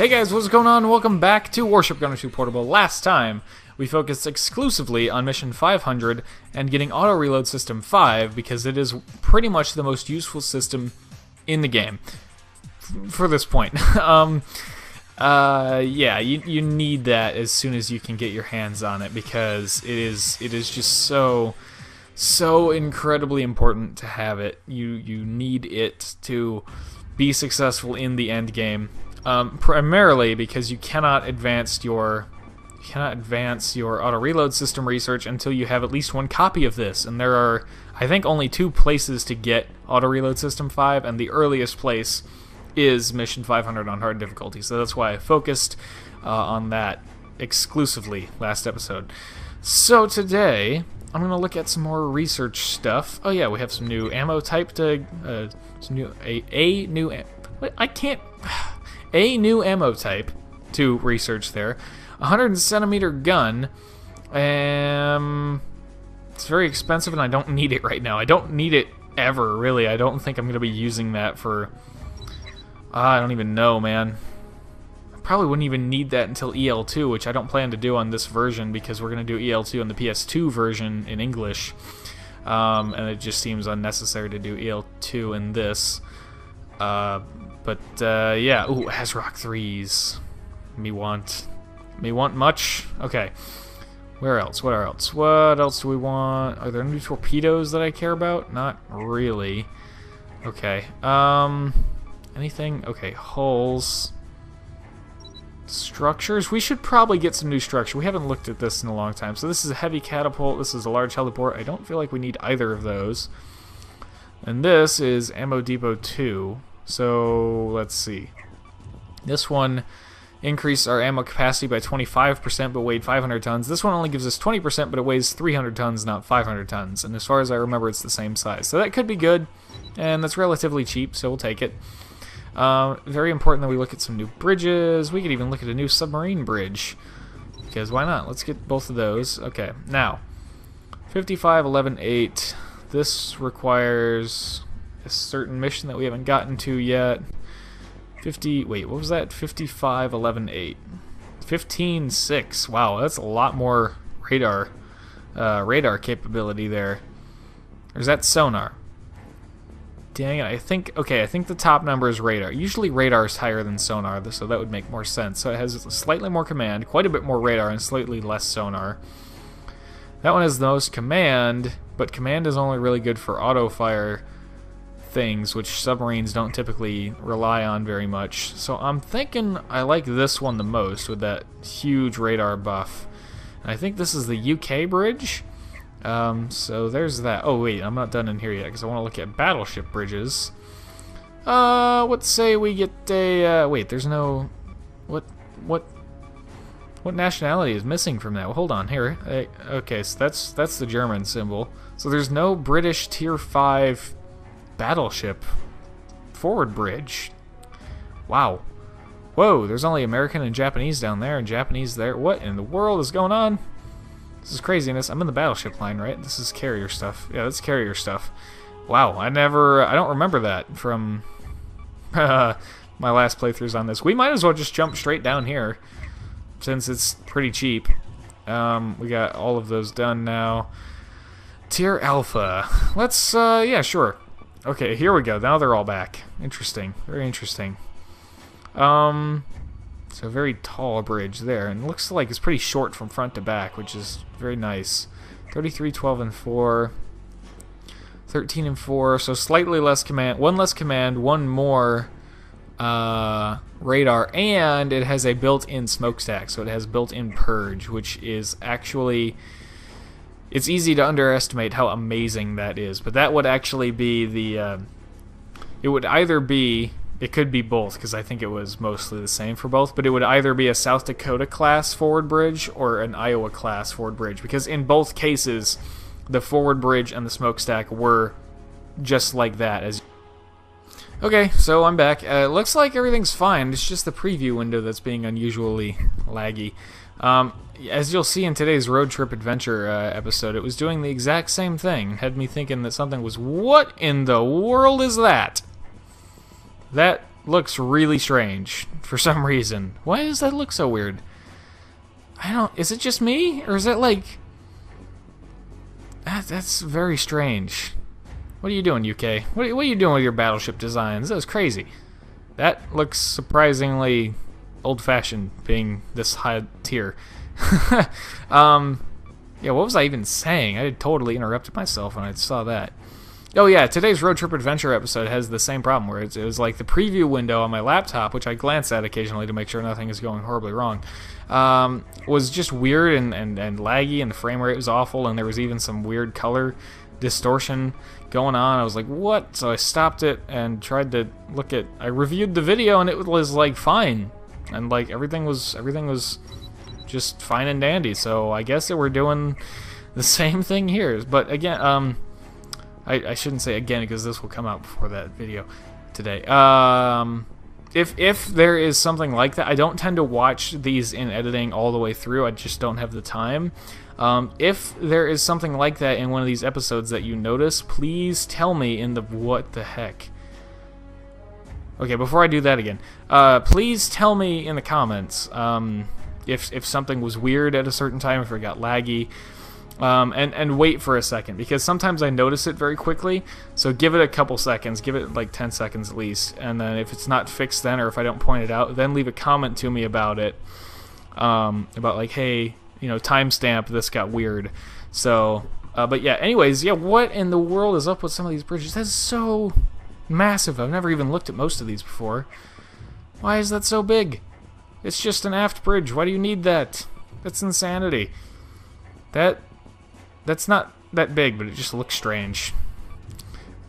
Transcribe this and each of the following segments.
Hey guys, what's going on? Welcome back to Warship Gunner 2 Portable. Last time, we focused exclusively on Mission 500 and getting Auto Reload System 5 because it is pretty much the most useful system in the game for this point. Yeah, you need that as soon as you can get your hands on it because it is just so incredibly important to have it. You need it to be successful in the end game. Primarily because you cannot advance your auto reload system research until you have at least one copy of this, and there are, I think, only 2 places to get auto reload system 5, and the earliest place is Mission 500 on hard difficulty. So that's why I focused on that exclusively last episode. So today I'm gonna look at some more research stuff. Oh yeah, we have some new ammo type to a new ammo type to research there. 100cm gun. It's very expensive and I don't need it right now. I don't need it ever, really. I don't think I'm going to be using that for... I don't even know, man. I probably wouldn't even need that until EL2, which I don't plan to do on this version because we're going to do EL2 on the PS2 version in English. And it just seems unnecessary to do EL2 in this. Yeah, ooh, ASRock 3s. Me want much? Okay. What else do we want? Are there new torpedoes that I care about? Not really. Okay. Anything? Okay, hulls. Structures. We should probably get some new structure. We haven't looked at this in a long time. So this is a heavy catapult. This is a large heliport. I don't feel like we need either of those. And this is Ammo Depot 2. So, let's see. This one increased our ammo capacity by 25% but weighed 500 tons. This one only gives us 20% but it weighs 300 tons, not 500 tons. And as far as I remember, it's the same size. So that could be good, and that's relatively cheap, so we'll take it. Very important that we look at some new bridges. We could even look at a new submarine bridge, because why not? Let's get both of those. Okay, now, 55.11.8. This requires a certain mission that we haven't gotten to yet. Wait, what was that? 55.11.8. 15.6. Wow, that's a lot more radar capability there. Or is that sonar? Dang it, I think the top number is radar. Usually radar is higher than sonar, so that would make more sense. So it has slightly more command, quite a bit more radar, and slightly less sonar. That one has the most command, but command is only really good for auto-fire things, which submarines don't typically rely on very much. So I'm thinking I like this one the most with that huge radar buff. And I think this is the UK bridge. So there's that. Oh wait, I'm not done in here yet because I want to look at battleship bridges. Let's say we get a wait, there's no what nationality is missing from that? Well, hold on here. Okay, so that's the German symbol. So there's no British Tier 5 battleship forward bridge. Wow. Whoa, there's only American and Japanese down there and Japanese there. What in the world is going on? This is craziness. I'm in the battleship line, right? This is carrier stuff. Yeah, that's carrier stuff. Wow, I don't remember that from my last playthroughs on this. We might as well just jump straight down here since it's pretty cheap. We got all of those done now. Tier Alpha. Let's, yeah, sure. Okay, here we go. Now they're all back. Interesting. Very interesting. So a very tall bridge there. And it looks like it's pretty short from front to back, which is very nice. 33, 12, and 4. 13 and 4. So slightly less command. One less command, one more radar. And it has a built-in smokestack. So it has built-in purge, which is actually... It's easy to underestimate how amazing that is, but that would actually be the, it would either be, it could be both, because I think it was mostly the same for both, but it would either be a South Dakota class forward bridge or an Iowa class forward bridge, because in both cases, the forward bridge and the smokestack were just like that. Okay, so I'm back. It looks like everything's fine, it's just the preview window that's being unusually laggy. As you'll see in today's road trip adventure episode, it was doing the exact same thing. Had me thinking that something was, what in the world is that? That looks really strange for some reason. Why does that look so weird? Is it just me? Or is it like... That's very strange. What are you doing, UK? What are you doing with your battleship designs? That was crazy. That looks surprisingly old-fashioned, being this high tier. Yeah, what was I even saying? I totally interrupted myself when I saw that. Oh yeah, today's Road Trip Adventure episode has the same problem, where it was like the preview window on my laptop, which I glance at occasionally to make sure nothing is going horribly wrong, was just weird and laggy, and the frame rate was awful, and there was even some weird color distortion going on. I was like, what? So I stopped it and tried to I reviewed the video, and it was like fine, and like everything was just fine and dandy. So I guess that we're doing the same thing here. But again, I shouldn't say again, because this will come out before that video today. If there is something like that, I don't tend to watch these in editing all the way through. I just don't have the time. If there is something like that in one of these episodes that you notice, please tell me in the what the heck. Okay, before I do that again, please tell me in the comments if something was weird at a certain time, if it got laggy. And wait for a second, because sometimes I notice it very quickly, so give it a couple seconds, give it like 10 seconds at least, and then if it's not fixed then, or if I don't point it out, then leave a comment to me about it, about like, hey, you know, timestamp, this got weird. So, but yeah, anyways, yeah, what in the world is up with some of these bridges? That's so massive. I've never even looked at most of these before. Why is that so big? It's just an aft bridge. Why do you need that? That's insanity. That's not that big, but it just looks strange.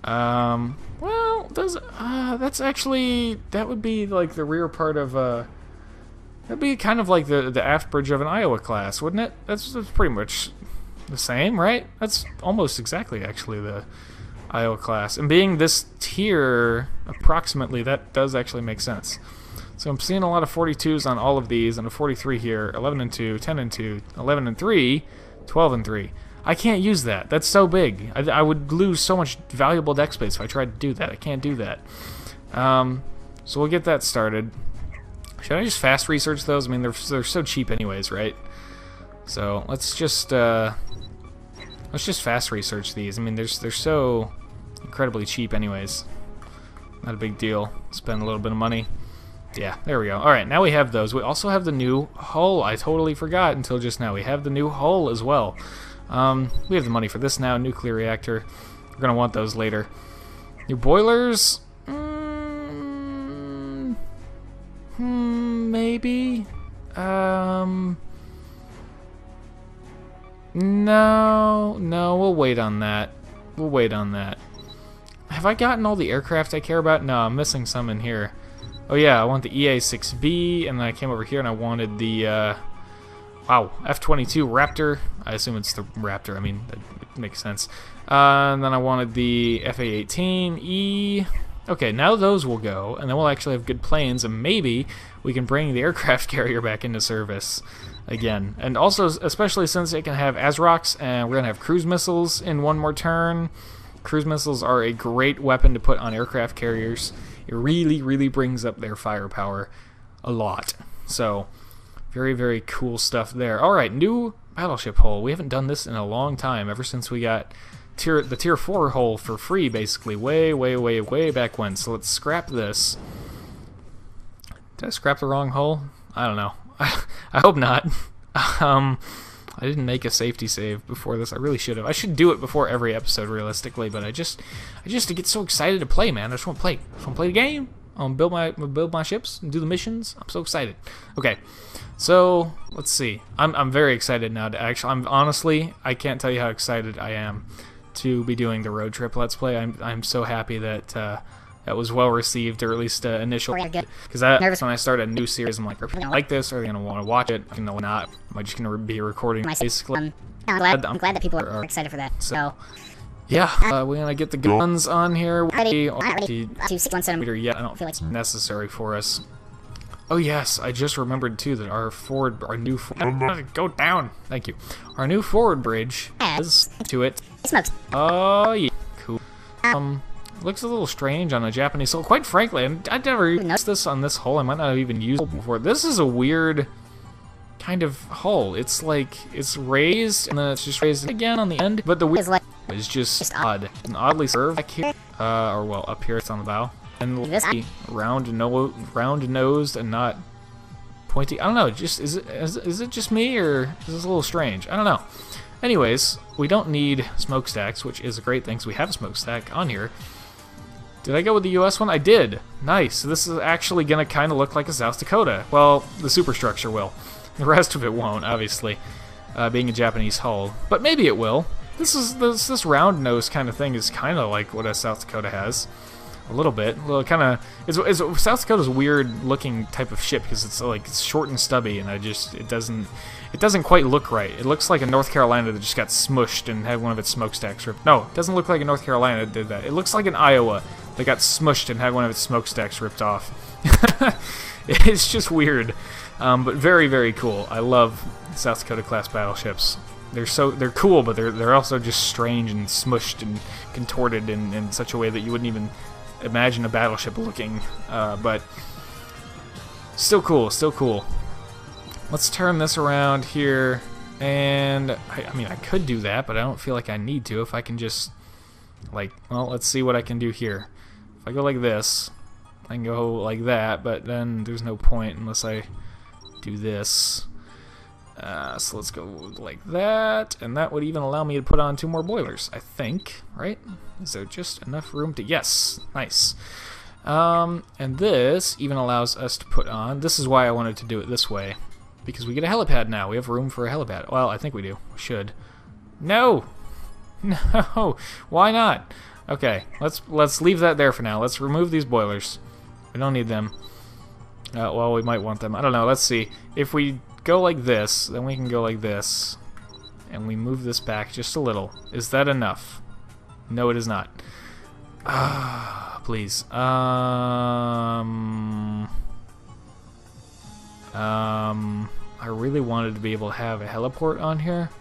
Well, that's actually, that would be like the rear part of that'd be kind of like the aft bridge of an Iowa class, wouldn't it? That's pretty much the same, right? That's almost exactly actually the Iowa class. And being this tier approximately, that does actually make sense. So I'm seeing a lot of 42s on all of these, and a 43 here, 11 and 2, 10 and 2, 11 and 3, 12 and 3. I can't use that. That's so big. I would lose so much valuable deck space if I tried to do that. I can't do that. So we'll get that started. Should I just fast research those? I mean, they're so cheap anyways, right? So let's just fast research these. I mean, they're so incredibly cheap anyways. Not a big deal. Spend a little bit of money. Yeah, there we go. Alright, now we have those. We also have the new hull. I totally forgot until just now. We have the new hull as well. We have the money for this now. Nuclear reactor. We're going to want those later. New boilers? Maybe? No, we'll wait on that. We'll wait on that. Have I gotten all the aircraft I care about? No, I'm missing some in here. Oh yeah, I want the EA-6B, and then I came over here and I wanted the, wow, F-22 Raptor. I assume it's the Raptor, I mean, that makes sense. And then I wanted the FA-18E. Okay, now those will go, and then we'll actually have good planes, and maybe we can bring the aircraft carrier back into service again. And also, especially since it can have ASROCs, and we're going to have cruise missiles in one more turn. Cruise missiles are a great weapon to put on aircraft carriers. It really, really brings up their firepower a lot. So, very, very cool stuff there. Alright, new battleship hull. We haven't done this in a long time, ever since we got the Tier 4 hull for free, basically, way back when. So let's scrap this. Did I scrap the wrong hull? I don't know. I hope not. I didn't make a safety save before this. I really should have. I should do it before every episode, realistically, but I just get so excited to play, man. I just want to play. I just want to play the game. I want to build my ships and do the missions. I'm so excited. Okay, so let's see. I'm very excited now to actually. Honestly, I can't tell you how excited I am to be doing the road trip Let's Play. I'm so happy that that was well received, or at least initial. Because nervous when I start a new series, I'm like, are people like this? Are they gonna want to watch it? You know, not. Am I just gonna be recording basically? I'm glad that people are excited for that. So yeah, we're gonna get the guns on here. Ready to 61 centimeter yet. I don't feel like it's necessary for us. Oh yes, I just remembered too that our new go down. Thank you. Our new forward bridge has to it. Smokes. Oh yeah, cool. It looks a little strange on a Japanese hull. Quite frankly, I'd never even noticed this on this hull. I might not have even used it before. This is a weird kind of hull. It's like, it's raised, and then it's just raised again on the end. But the weird is just odd. And oddly served back here, or well, up here, it's on the bow. And round-nosed and not pointy. I don't know, just, is it just me, or is this a little strange? I don't know. Anyways, we don't need smokestacks, which is a great thing, so we have a smokestack on here. Did I go with the US one? I did. Nice. So this is actually going to kind of look like a South Dakota. Well, the superstructure will. The rest of it won't, obviously, being a Japanese hull. But maybe it will. This round nose kind of thing is kind of like what a South Dakota has. A little bit. Well, kind of. It's South Dakota's weird looking type of ship because it's like it's short and stubby, and it doesn't quite look right. It looks like a North Carolina that just got smushed and had one of its smokestacks ripped. No, it doesn't look like a North Carolina that did that. It looks like an Iowa that got smushed and had one of its smokestacks ripped off. It's just weird, but very, very cool. I love South Dakota class battleships. They're cool, but they're also just strange and smushed and contorted in such a way that you wouldn't even imagine a battleship looking, but still cool, still cool. Let's turn this around here, and I mean, I could do that, but I don't feel like I need to. If I can just, like, well, let's see what I can do here. If I go like this, I can go like that, but then there's no point unless I do this. So let's go like that, and that would even allow me to put on 2 more boilers, I think, right? Is there just enough room to... Yes, nice. And this even allows us to put on... This is why I wanted to do it this way, because we get a helipad now. We have room for a helipad. Well, I think we do. We should. No! No! Why not? Okay, let's leave that there for now. Let's remove these boilers. We don't need them. Well, we might want them. I don't know. Let's see. If we go like this, then we can go like this, and we move this back just a little. Is that enough? No, it is not. Please. I really wanted to be able to have a heliport on here.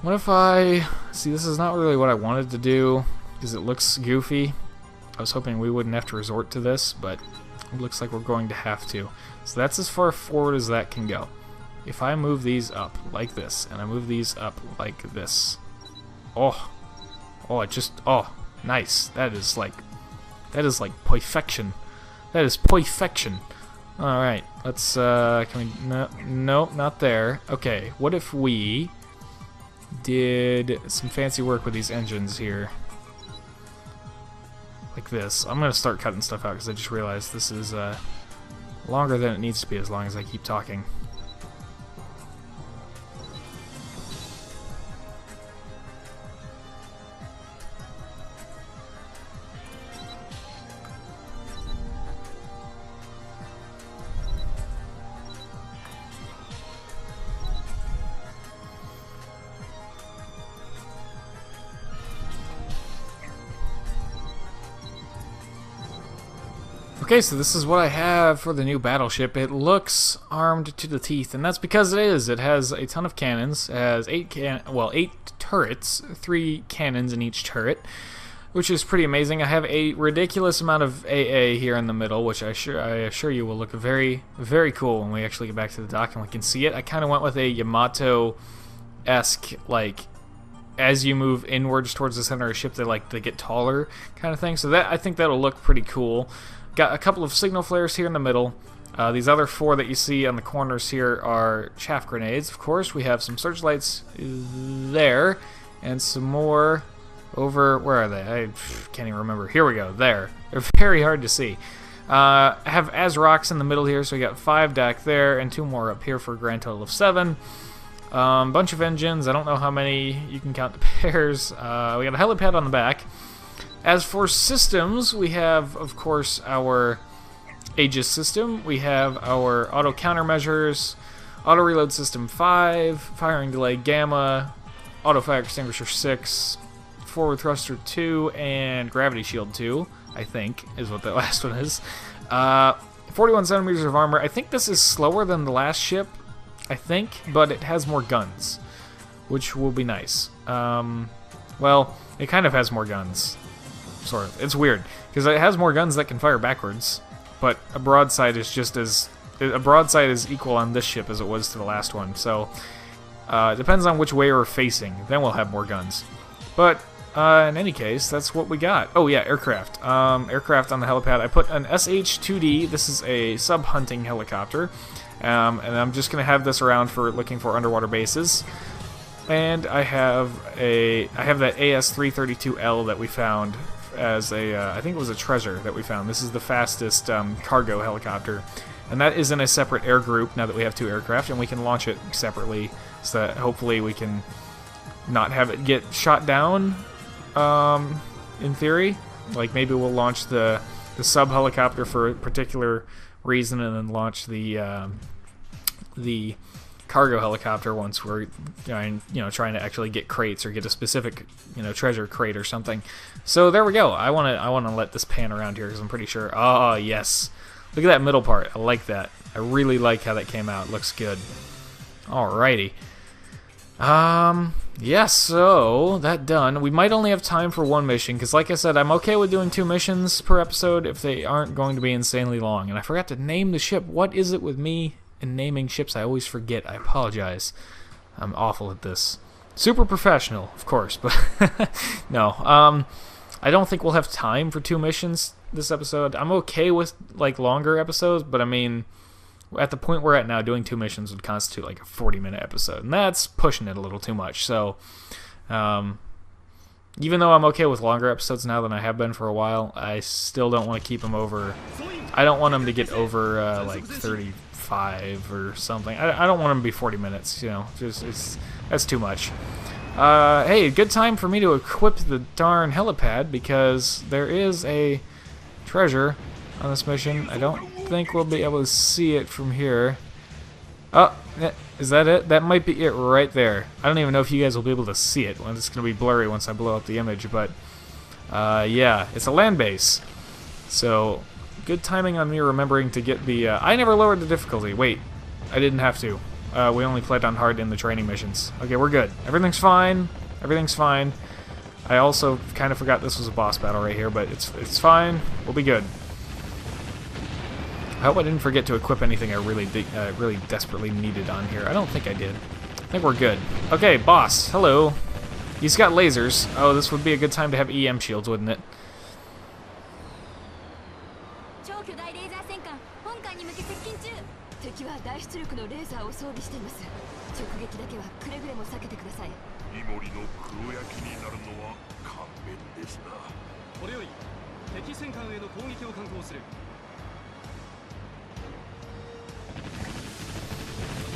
What if I... See, this is not really what I wanted to do, because it looks goofy. I was hoping we wouldn't have to resort to this, but it looks like we're going to have to. So that's as far forward as that can go. If I move these up like this, and I move these up like this, oh, nice. That is like perfection. That is perfection. All right, let's. Can we? No, not there. Okay, what if we did some fancy work with these engines here? Like this. I'm gonna start cutting stuff out because I just realized this is longer than it needs to be as long as I keep talking. Okay, so this is what I have for the new battleship. It looks armed to the teeth, and that's because it is. It has a ton of cannons. It has 8 turrets, 3 cannons in each turret, which is pretty amazing. I have a ridiculous amount of AA here in the middle, which I assure you will look very, very cool when we actually get back to the dock and we can see it. I kind of went with a Yamato-esque, like, as you move inwards towards the center of the ship, they get taller kind of thing. So that I think that'll look pretty cool. Got a couple of signal flares here in the middle. These other 4 that you see on the corners here are chaff grenades. Of course, we have some searchlights there, and some more over... Where are they? I can't even remember. Here we go. There. They're very hard to see. I have ASROCs in the middle here, so we got 5 back there, and 2 more up here for a grand total of 7. Bunch of engines. I don't know how many. You can count the pairs. We got a helipad on the back. As for systems, we have, of course, our Aegis system. We have our auto countermeasures, auto reload system 5, firing delay gamma, auto fire extinguisher 6, forward thruster 2, and gravity shield 2, I think, is what that last one is. 41 centimeters of armor. I think this is slower than the last ship, I think, but it has more guns, which will be nice. Well, it kind of has more guns. sort of. It's weird because it has more guns that can fire backwards, but a broadside is just as a broadside is equal on this ship as it was to the last one. So it depends on which way we're facing. Then we'll have more guns. But in any case, that's what we got. Oh yeah, aircraft. Aircraft on the helipad. I put an SH-2D. This is a sub-hunting helicopter, and I'm just gonna have this around for looking for underwater bases. And I have that AS-332L that we found as a I think it was a treasure that we found. This is the fastest cargo helicopter, and that is in a separate air group now that we have 2 aircraft, and we can launch it separately so that hopefully we can not have it get shot down. In theory, like maybe we'll launch the sub helicopter for a particular reason, and then launch the cargo helicopter once we're trying to actually get crates or get a specific treasure crate or something. So there we go. I want to let this pan around here because I'm pretty sure. Oh yes, look at that middle part. I like that. I really like how that came out. It looks good. Alrighty. Yeah, so that done. We might only have time for 1 mission because, like I said, I'm okay with doing 2 missions per episode if they aren't going to be insanely long. And I forgot to name the ship. What is it with me and naming ships? I always forget. I apologize. I'm awful at this. Super professional, of course, but no. I don't think we'll have time for 2 missions this episode. I'm okay with like longer episodes, but I mean, at the point we're at now, doing 2 missions would constitute like a 40-minute episode, and that's pushing it a little too much. So, even though I'm okay with longer episodes now than I have been for a while, I still don't want to keep them over. I don't want them to get over like 35 or something. I don't want them to be 40 minutes. That's too much. Hey, good time for me to equip the darn helipad because there is a treasure on this mission. I don't think we'll be able to see it from here. Oh, is that it? That might be it right there. I don't even know if you guys will be able to see it. It's going to be blurry once I blow up the image, but yeah, it's a land base. So, good timing on me remembering to get the... I never lowered the difficulty. Wait, I didn't have to. We only played on hard in the training missions. Okay, we're good. Everything's fine. Everything's fine. I also kind of forgot this was a boss battle right here, but it's fine. We'll be good. I hope I didn't forget to equip anything I really desperately needed on here. I don't think I did. I think we're good. Okay, boss. Hello. He's got lasers. Oh, this would be a good time to have EM shields, wouldn't it?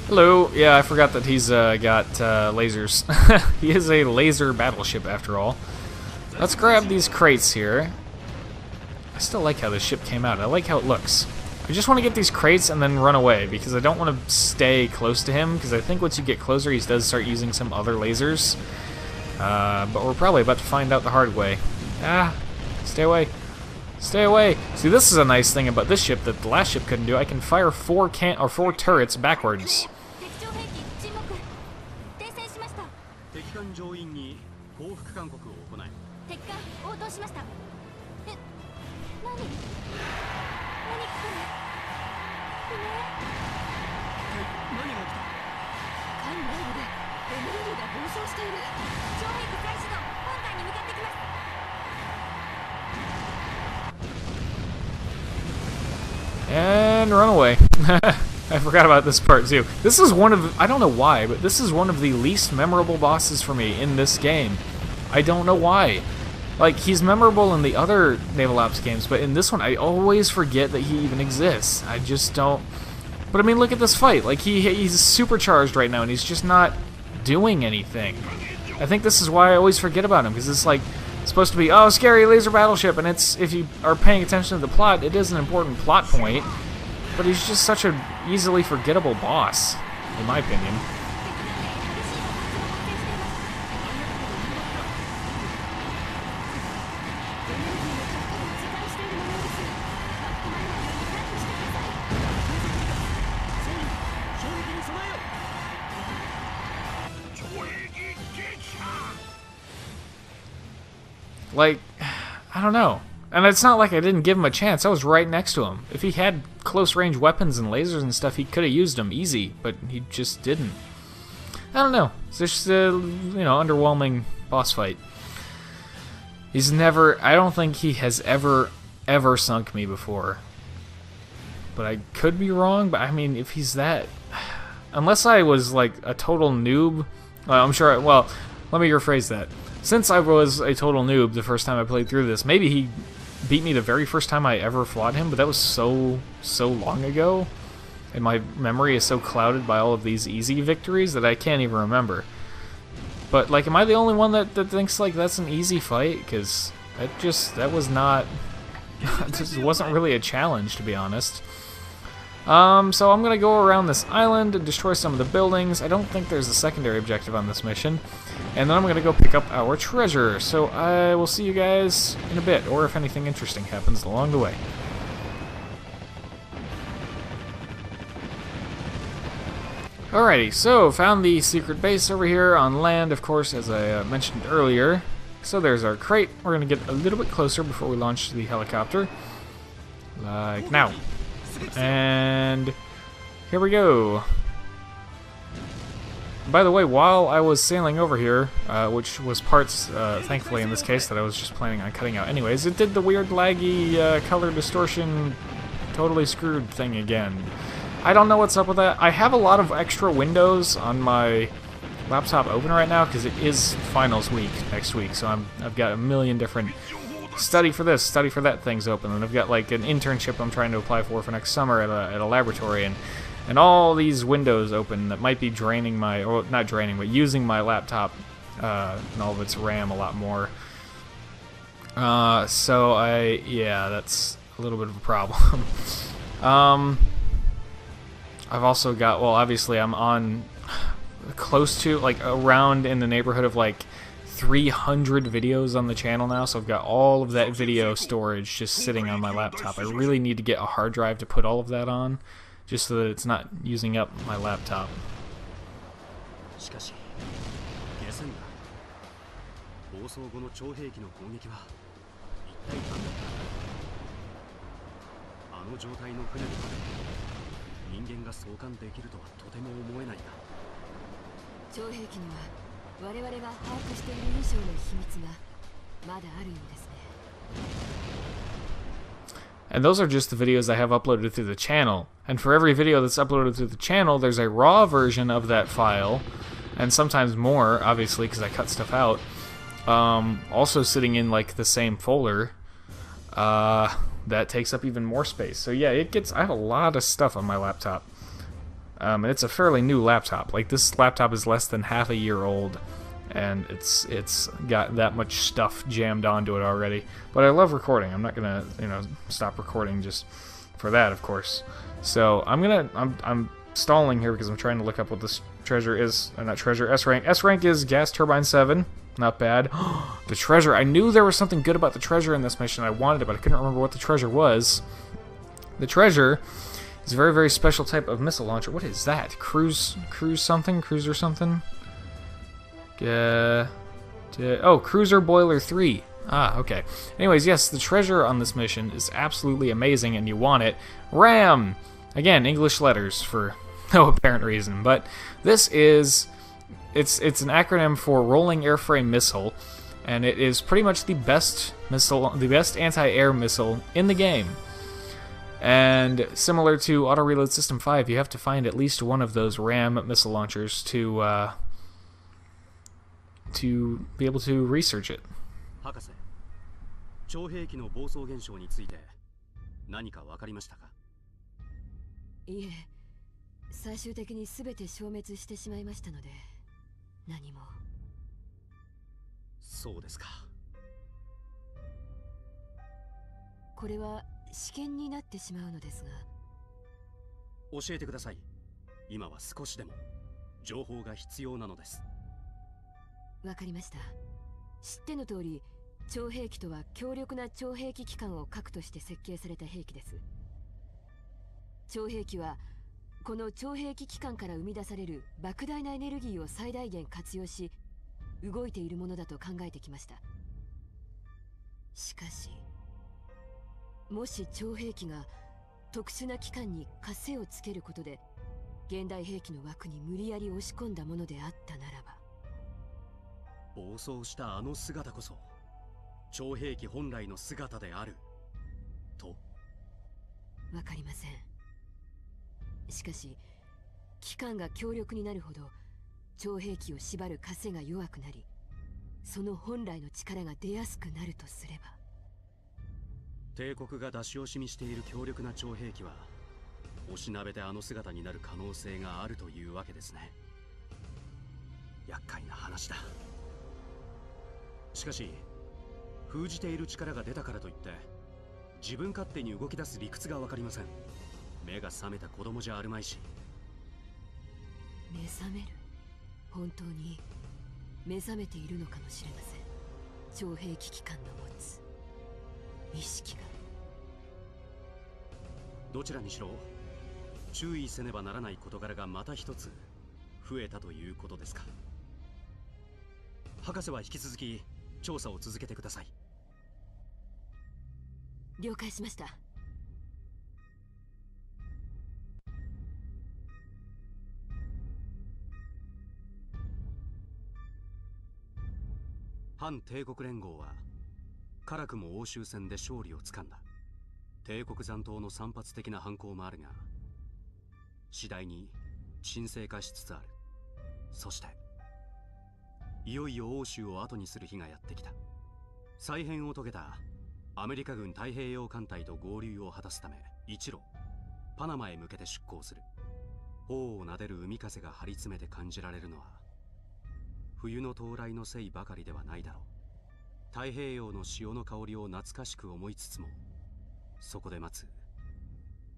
Hello. Yeah, I forgot that he's got lasers. He is a laser battleship after all. Let's grab these crates here. I still like how this ship came out. I like how it looks. I just want to get these crates and then run away because I don't want to stay close to him because I think once you get closer he does start using some other lasers. But we're probably about to find out the hard way. Ah, stay away. Stay away. See, this is a nice thing about this ship that the last ship couldn't do. I can fire 4 turrets backwards. And run away. I forgot about this part too. This is one of, I don't know why, but this is one of the least memorable bosses for me in this game. I don't know why. Like, he's memorable in the other Naval Ops games, but in this one I always forget that he even exists. I just don't. But I mean, look at this fight. Like, he's supercharged right now and he's just not doing anything. I think this is why I always forget about him, because it's like supposed to be, oh, scary laser battleship, and it's, if you are paying attention to the plot, it is an important plot point, but he's just such an easily forgettable boss, in my opinion. Like, I don't know. And it's not like I didn't give him a chance. I was right next to him. If he had close-range weapons and lasers and stuff, he could have used them easy, but he just didn't. I don't know. It's just a, underwhelming boss fight. He's never... I don't think he has ever sunk me before. But I could be wrong, but I mean, if he's that... Unless I was, like, a total noob... I'm sure... Well, let me rephrase that. Since I was a total noob the first time I played through this, maybe he beat me the very first time I ever fought him, but that was so long ago, and my memory is so clouded by all of these easy victories that I can't even remember. But, like, am I the only one that thinks, like, that's an easy fight? Because that was not... It wasn't really a challenge, to be honest. So I'm going to go around this island and destroy some of the buildings. I don't think there's a secondary objective on this mission. And then I'm going to go pick up our treasure. So I will see you guys in a bit, or if anything interesting happens along the way. Alrighty, so found the secret base over here on land, of course, as I mentioned earlier. So there's our crate. We're going to get a little bit closer before we launch the helicopter. Like now. And here we go. By the way, while I was sailing over here, which was parts, thankfully in this case, that I was just planning on cutting out anyways, it did the weird laggy color distortion, totally screwed thing again. I don't know what's up with that. I have a lot of extra windows on my laptop open right now because it is finals week next week, so I've got a million different study for this, study for that things open, and I've got like an internship I'm trying to apply for next summer at a laboratory, and all these windows open that might be draining my, or not draining, but using my laptop and all of its RAM a lot more. So yeah, that's a little bit of a problem. I've also got, well, obviously I'm on close to, like, around in the neighborhood of like 300 videos on the channel now, so I've got all of that video storage just sitting on my laptop. I really need to get a hard drive to put all of that on, just so that it's not using up my laptop. And those are just the videos I have uploaded through the channel. And for every video that's uploaded through the channel, there's a raw version of that file, and sometimes more, obviously, because I cut stuff out, also sitting in like the same folder that takes up even more space. So yeah, I have a lot of stuff on my laptop. And it's a fairly new laptop. Like, this laptop is less than half a year old, and it's got that much stuff jammed onto it already. But I love recording. I'm not gonna, stop recording just for that, of course. So I'm stalling here because I'm trying to look up what this treasure is. Not treasure, S rank. S rank is gas turbine 7. Not bad. The treasure. I knew there was something good about the treasure in this mission. I wanted it, but I couldn't remember what the treasure was. The treasure is a very, very special type of missile launcher. What is that? Cruiser something? Oh, Cruiser Boiler 3. Ah, okay. Anyways, yes, the treasure on this mission is absolutely amazing, and you want it. RAM! Again, English letters for no apparent reason, but this is... It's an acronym for Rolling Airframe Missile, and it is pretty much the best missile, the best anti-air missile in the game. And similar to Auto Reload System 5, you have to find at least one of those RAM missile launchers to be able to research it. しかし、もし超兵器が特殊な機関に枷をつけることで現代兵器の枠に無理やり押し込んだものであったならば、暴走したあの姿こそ超兵器本来の姿であると。わかりません。しかし機関が強力になるほど超兵器を縛る枷が弱くなり、その本来の力が出やすくなるとすれば、帝国が出し惜しみしている強力な超兵器はおしなべてあの姿になる可能性があるというわけですね。厄介な話だ。しかし封じている力が出たからといって自分勝手に動き出す理屈が分かりません。目が覚めた子供じゃあるまいし。目覚める？本当に目覚めているのかもしれません。超兵器機関の持つ意識が。どちらにしろ注意せねばならない事柄がまた一つ増えたということですか。博士は引き続き調査を続けてください。了解しました。反帝国連合は辛くも欧州戦で勝利をつかんだ。帝国残党の散発的な反抗もあるが、次第に沈静化しつつある。そしていよいよ欧州を後にする日がやってきた。再編を遂げたアメリカ軍太平洋艦隊と合流を果たすため一路パナマへ向けて出港する。頬を撫でる海風が張り詰めて感じられるのは冬の到来のせいばかりではないだろう。太平洋の潮の香りを懐かしく思いつつも、そこで待つ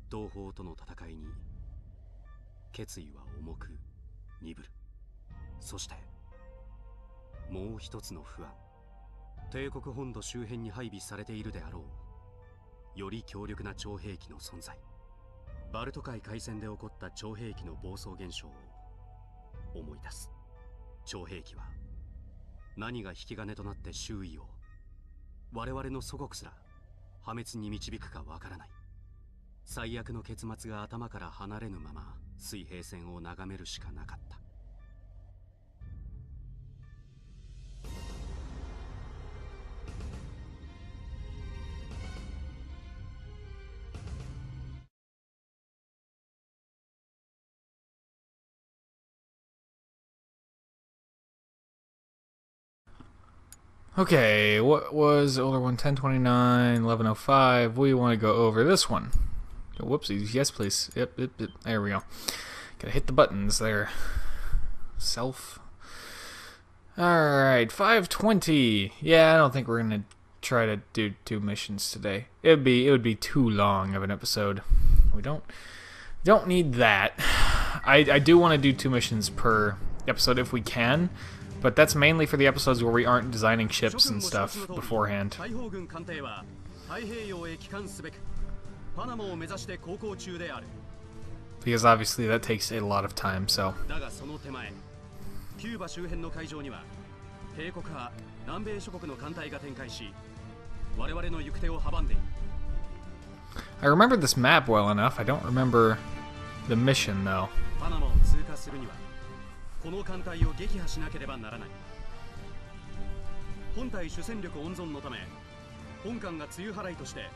同胞との戦いに決意は重く鈍る。そしてもう一つの不安。帝国本土周辺に配備されているであろうより強力な超兵器の存在。バルト海海戦で起こった超兵器の暴走現象を思い出す。超兵器は何が引き金となって周囲を、我々の祖国すら破滅に導くかわからない。最悪の結末が頭から離れぬまま水平線を眺めるしかなかった。Okay, what was older one? 1029, 1105. We want to go over this one. Oh, whoopsies. Yes, please. Yep. There we go. Gotta hit the buttons there. Self. Alright, 520. Yeah, I don't think we're gonna try to do 2 missions today. It would be too long of an episode. We don't need that. I do want to do 2 missions per episode if we can. But that's mainly for the episodes where we aren't designing ships and stuff beforehand. Because obviously that takes a lot of time, so. I remember this map well enough. I don't remember the mission, though. この艦隊を撃破しなければならない。本隊主戦力温存のため、本艦が梅雨払いとして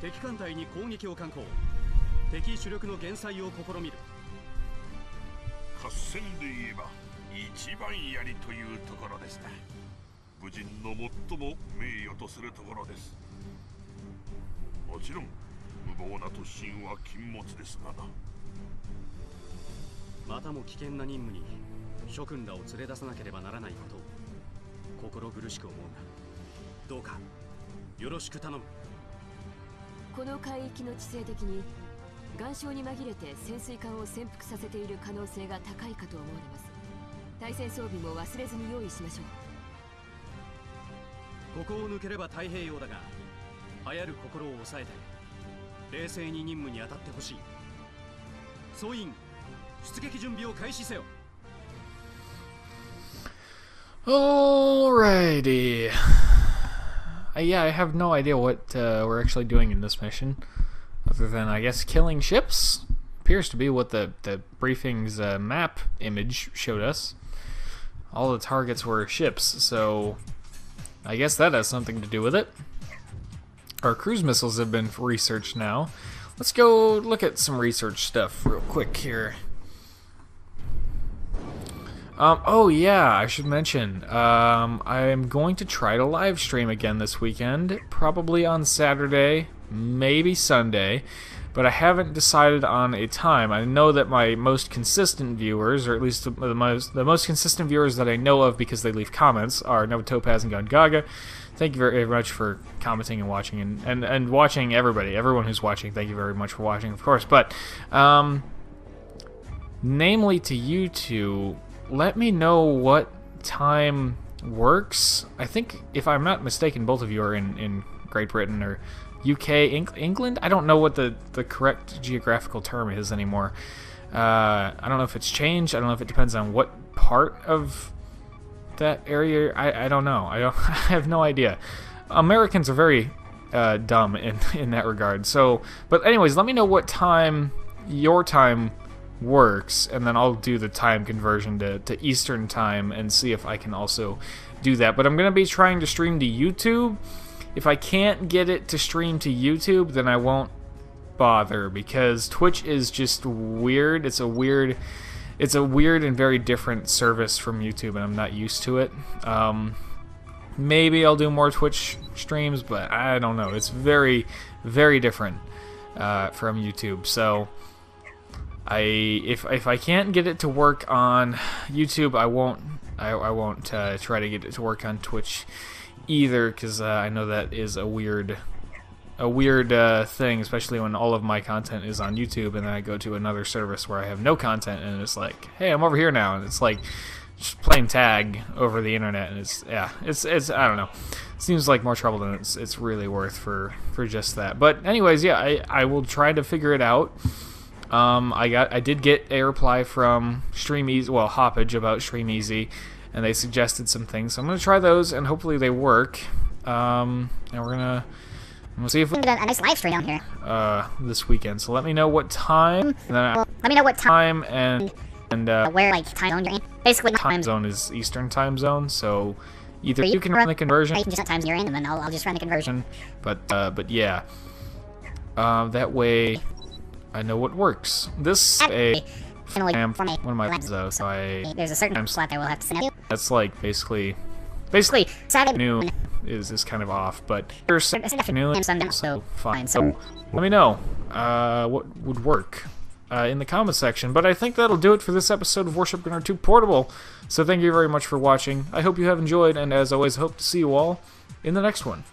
敵艦隊に攻撃を敢行。敵主力の減災を試みる。合戦で言えば一番槍というところですね。武人の最も名誉とするところです。もちろん無謀な突進は禁物ですがな。またも危険な任務に諸君らを連れ出さなければならないことを心苦しく思うが、どうかよろしく頼む。この海域の地勢的に岩礁に紛れて潜水艦を潜伏させている可能性が高いかと思われます。対戦装備も忘れずに用意しましょう。ここを抜ければ太平洋だが、流行る心を抑えて冷静に任務に当たってほしい。総員、出撃準備を開始せよ。Alrighty. yeah, I have no idea what we're actually doing in this mission, other than, I guess, killing ships. Appears to be what the briefing's map image showed us. All the targets were ships, so I guess that has something to do with it. Our cruise missiles have been researched now. Let's go look at some research stuff real quick here. Oh yeah, I should mention, I'm going to try to live stream again this weekend, probably on Saturday, maybe Sunday, but I haven't decided on a time. I know that my most consistent viewers, or at least the most consistent viewers that I know of because they leave comments, are Nova Topaz and Gun Gaga. Thank you very much for commenting and watching, and watching everyone who's watching. Thank you very much for watching, of course. But, namely to you two, let me know what time works. I think, if I'm not mistaken, both of you are in Great Britain or UK, England? I don't know what the correct geographical term is anymore. I don't know if it's changed. I don't know if it depends on what part of that area. I don't know. I have no idea. Americans are very dumb in that regard. So, but anyways, let me know what time your time works, and then I'll do the time conversion to Eastern time and see if I can also do that. But I'm going to be trying to stream to YouTube. If I can't get it to stream to YouTube, then I won't bother, because Twitch is just weird. It's a weird and very different service from YouTube, and I'm not used to it. Maybe I'll do more Twitch streams, but I don't know. It's very, very different from YouTube. So if I can't get it to work on YouTube, I won't try to get it to work on Twitch either, because I know that is a weird thing, especially when all of my content is on YouTube, and then I go to another service where I have no content, and it's like, hey, I'm over here now, and it's like just playing tag over the internet, and it's I don't know. It seems like more trouble than it's really worth for just that. But anyways, yeah, I will try to figure it out. I did get a reply from StreamEasy, well, Hoppage, about StreamEasy, and they suggested some things. So I'm gonna try those, and hopefully they work. And we'll see if we a nice live stream down here. This weekend. So let me know what time. And then Let me know what time and where, like, time zone you're in. Basically, time zone is Eastern time zone. So either you can run the conversion, or you can just times you're in, and then I'll just run the conversion. But yeah, that way I know what works. This is one of my labs though, so there's a certain slot I will have to send you. That's like basically Saturday noon is kind of off, but there's afternoon, so fine. So So let me know what would work in the comment section. But I think that'll do it for this episode of Warship Gunner 2 Portable. So thank you very much for watching. I hope you have enjoyed, and as always, I hope to see you all in the next one.